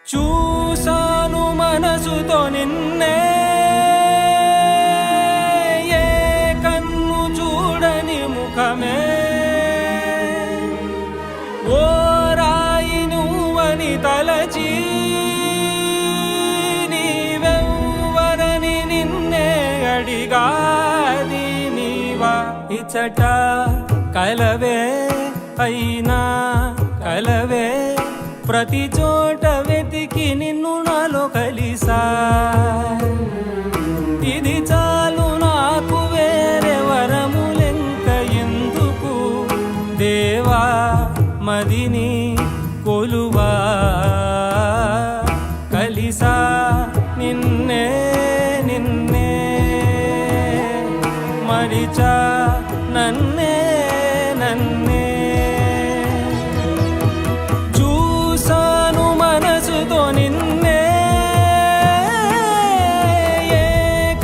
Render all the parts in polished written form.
చూసాను మనసుతో నిన్నే, ఏ కన్ను చూడని ముఖమే, ఓ రాయి నువ్వని తలచి నీవెవ్వరని నిన్నే అడిగాది నీవా. ఇచ్చట కలవే అయినా కలవే, ప్రతి చోట వెతికి నిన్ను నాలో కలిసా. ఇది చాలు నాకు, వేరే వరములెంక ఎందుకు, దేవా మదిని కొలువా. కలిసా నిన్నే నిన్నే, మరిచా నన్నే నన్నే. చూసాను మనసుతో నిన్నే, ఏ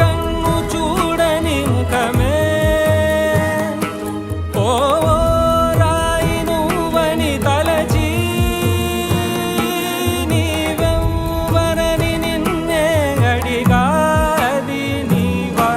కన్ను చూడని ముఖమే, ఓ రాయి నువ్వని తలచి నీవెవ్వరని నిన్నే అడిగాది నీవా.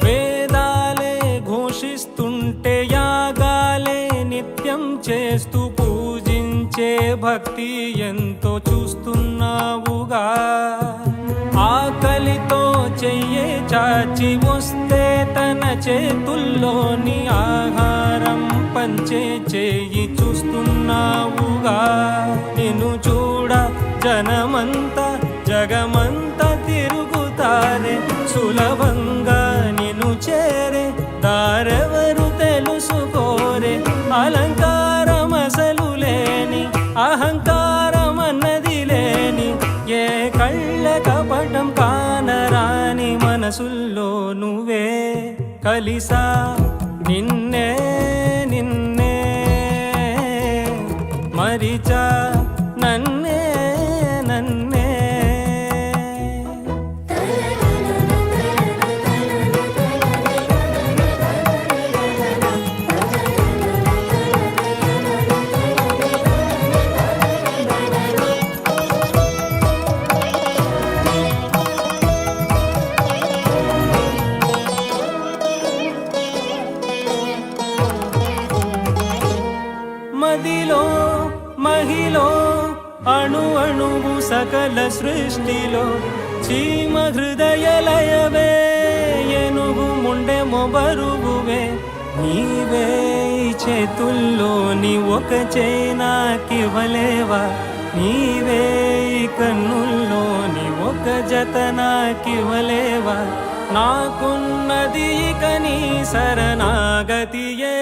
వేదాలే ఘోషిస్తుంటే యాగాలే నిత్యం చేస్తూ పూజించే భక్తి ఎంతో చూస్తున్నావుగా. ఆకలితో చెయ్యే చాచి వస్తే తన చేతుల్లోని ఆహారం పంచే చేయి చూస్తున్నావుగా. నిన్ను చూడ జనమంతా జగమంతా తిరుగుతారే, సులభంగా నిన్ను చేరే దారెవరు తెలుసుకోరే. అలంకారం అసలు లేని, అహంకారం అన్నది లేని, ఏ కళ్ళ కపటం కానరాని మనసుల్లో నువ్వే. కలిసా నిన్నే నిన్నే, మరిచా నన్నే నన్నే. మదిలో మహిలో అణు అణువు సకల సృష్టిలో, చీమ హృదయ లయవే, ఏనుగు ముండె మొబరువువే. నీవే చేతుల్లోని ఒక చేనాకివ్వలేవా, నీవే కన్నుల్లోని ఒక జత నాకివ్వలేవా. నాకున్నది ఇక నీ శరణాగతియే.